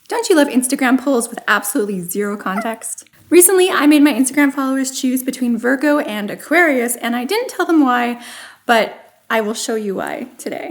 Don't you love Instagram polls with absolutely zero context? Recently, I made my Instagram followers choose between Virgo and Aquarius, and I didn't tell them why, but I will show you why today.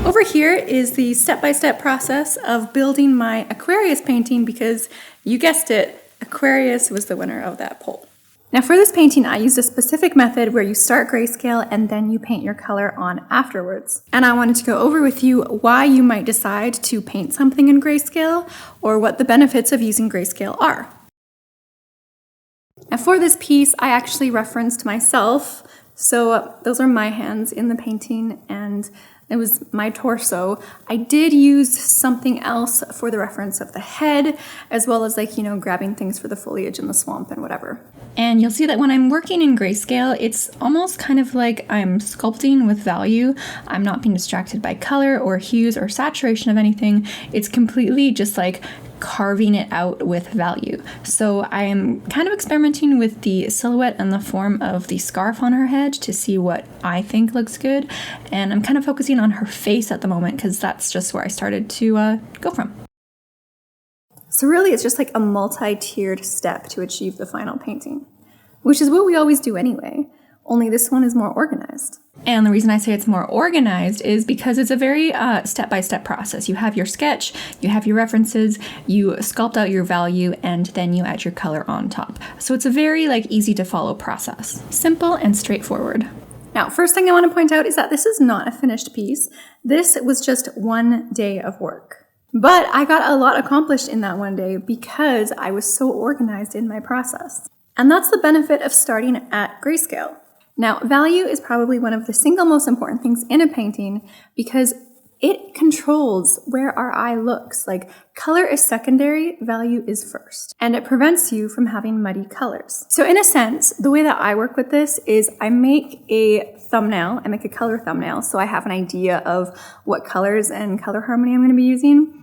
Over here is the step-by-step process of building my Aquarius painting because, you guessed it, Aquarius was the winner of that poll. Now for this painting, I used a specific method where you start grayscale and then you paint your color on afterwards. And I wanted to go over with you why you might decide to paint something in grayscale or what the benefits of using grayscale are. Now for this piece, I actually referenced myself. So those are my hands in the painting and it was my torso. I did use something else for the reference of the head, as well as grabbing things for the foliage in the swamp and whatever. And you'll see that when I'm working in grayscale, it's almost kind of like I'm sculpting with value. I'm not being distracted by color or hues or saturation of anything. It's completely just like carving it out with value. So I am kind of experimenting with the silhouette and the form of the scarf on her head to see what I think looks good. And I'm kind of focusing on her face at the moment because that's just where I started to go from. So really it's just like a multi-tiered step to achieve the final painting, which is what we always do anyway, only this one is more organized. And the reason I say it's more organized is because it's a very step-by-step process. You have your sketch, you have your references, you sculpt out your value, and then you add your color on top. So it's a very easy to follow process. Simple and straightforward. Now, first thing I want to point out is that this is not a finished piece. This was just one day of work. But I got a lot accomplished in that one day because I was so organized in my process. And that's the benefit of starting at grayscale. Now, value is probably one of the single most important things in a painting because it controls where our eye looks. Color is secondary, value is first. And it prevents you from having muddy colors. So in a sense, the way that I work with this is I make a thumbnail, I make a color thumbnail, so I have an idea of what colors and color harmony I'm going to be using.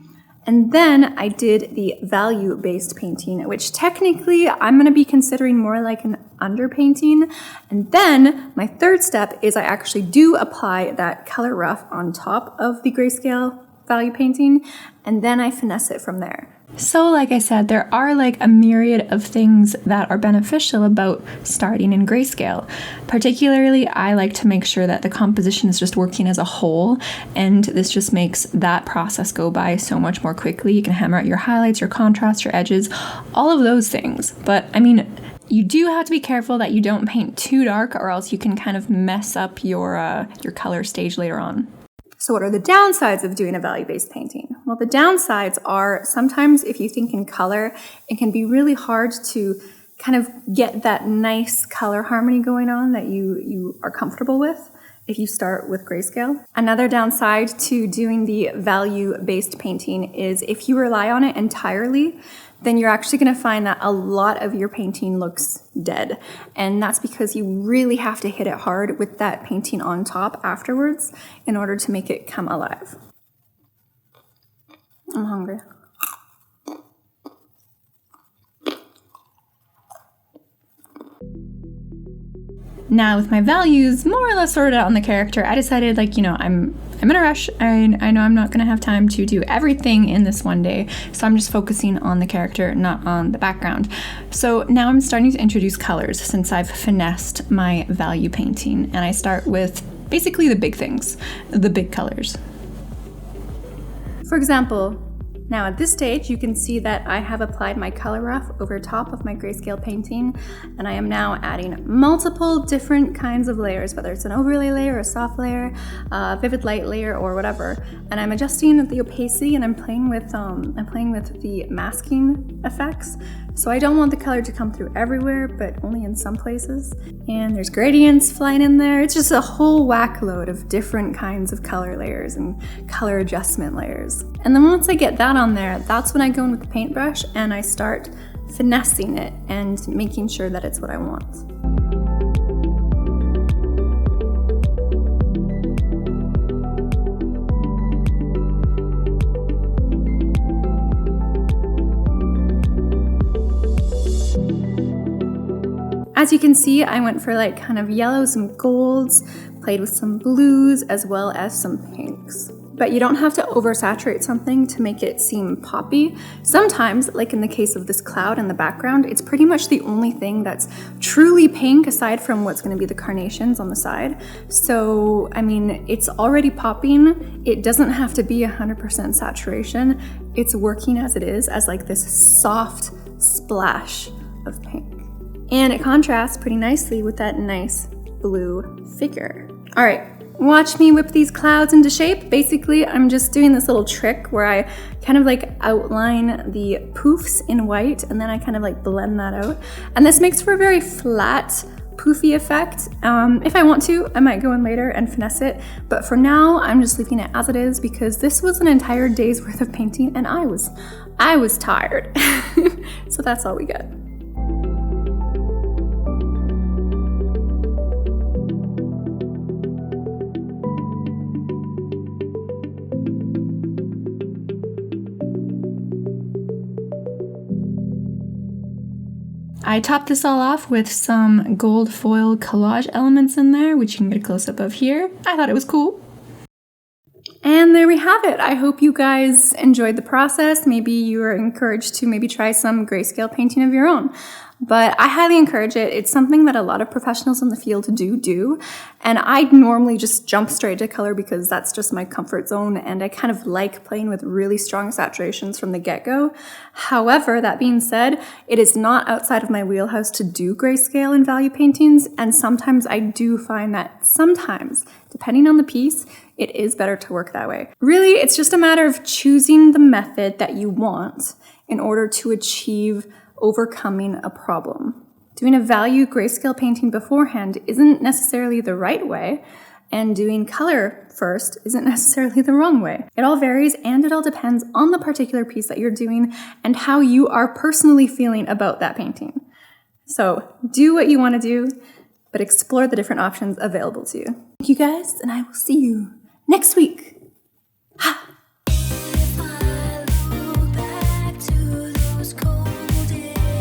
And then I did the value-based painting, which technically I'm going to be considering more like an underpainting. And then my third step is I actually do apply that color rough on top of the grayscale value painting, and then I finesse it from there. So like I said, there are a myriad of things that are beneficial about starting in grayscale. Particularly, I like to make sure that the composition is just working as a whole, and this just makes that process go by so much more quickly. You can hammer out your highlights, your contrast, your edges, all of those things. But I mean, you do have to be careful that you don't paint too dark or else you can kind of mess up your color stage later on. So what are the downsides of doing a value-based painting? Well, the downsides are sometimes if you think in color, it can be really hard to kind of get that nice color harmony going on that you are comfortable with if you start with grayscale. Another downside to doing the value-based painting is if you rely on it entirely, then you're actually going to find that a lot of your painting looks dead. And that's because you really have to hit it hard with that painting on top afterwards in order to make it come alive. I'm hungry. Now with my values more or less sorted out on the character, I decided I'm in a rush. I know I'm not going to have time to do everything in this one day, so I'm just focusing on the character, not on the background. So now I'm starting to introduce colors since I've finessed my value painting, and I start with basically the big things, the big colors. For example, now at this stage, you can see that I have applied my color rough over top of my grayscale painting, and I am now adding multiple different kinds of layers, whether it's an overlay layer, a soft layer, a vivid light layer, or whatever. And I'm adjusting the opacity, and I'm playing with the masking effects. So I don't want the color to come through everywhere, but only in some places. And there's gradients flying in there. It's just a whole whack load of different kinds of color layers and color adjustment layers. And then once I get that on there, that's when I go in with the paintbrush and I start finessing it and making sure that it's what I want. As you can see, I went for like kind of yellows and golds, played with some blues as well as some pinks. But you don't have to oversaturate something to make it seem poppy. Sometimes, like in the case of this cloud in the background, it's pretty much the only thing that's truly pink aside from what's going to be the carnations on the side. So, I mean, it's already popping. It doesn't have to be 100% saturation. It's working as it is, as like this soft splash of pink. And it contrasts pretty nicely with that nice blue figure. All right. Watch me whip these clouds into shape. Basically, I'm just doing this little trick where I kind of like outline the poofs in white and then I kind of like blend that out. And this makes for a very flat, poofy effect. If I want to, I might go in later and finesse it. But for now, I'm just leaving it as it is because this was an entire day's worth of painting and I was tired. So that's all we got. I topped this all off with some gold foil collage elements in there, which you can get a close-up of here. I thought it was cool. And there we have it. I hope you guys enjoyed the process. Maybe you were encouraged to maybe try some grayscale painting of your own. But I highly encourage it. It's something that a lot of professionals in the field do. And I normally just jump straight to color because that's just my comfort zone. And I kind of like playing with really strong saturations from the get-go. However, that being said, it is not outside of my wheelhouse to do grayscale and value paintings. And sometimes I do find that sometimes, depending on the piece, it is better to work that way. Really, it's just a matter of choosing the method that you want in order to achieve overcoming a problem. Doing a value grayscale painting beforehand isn't necessarily the right way, and doing color first isn't necessarily the wrong way. It all varies and it all depends on the particular piece that you're doing and how you are personally feeling about that painting. So do what you want to do, but explore the different options available to you. Thank you guys, and I will see you next week.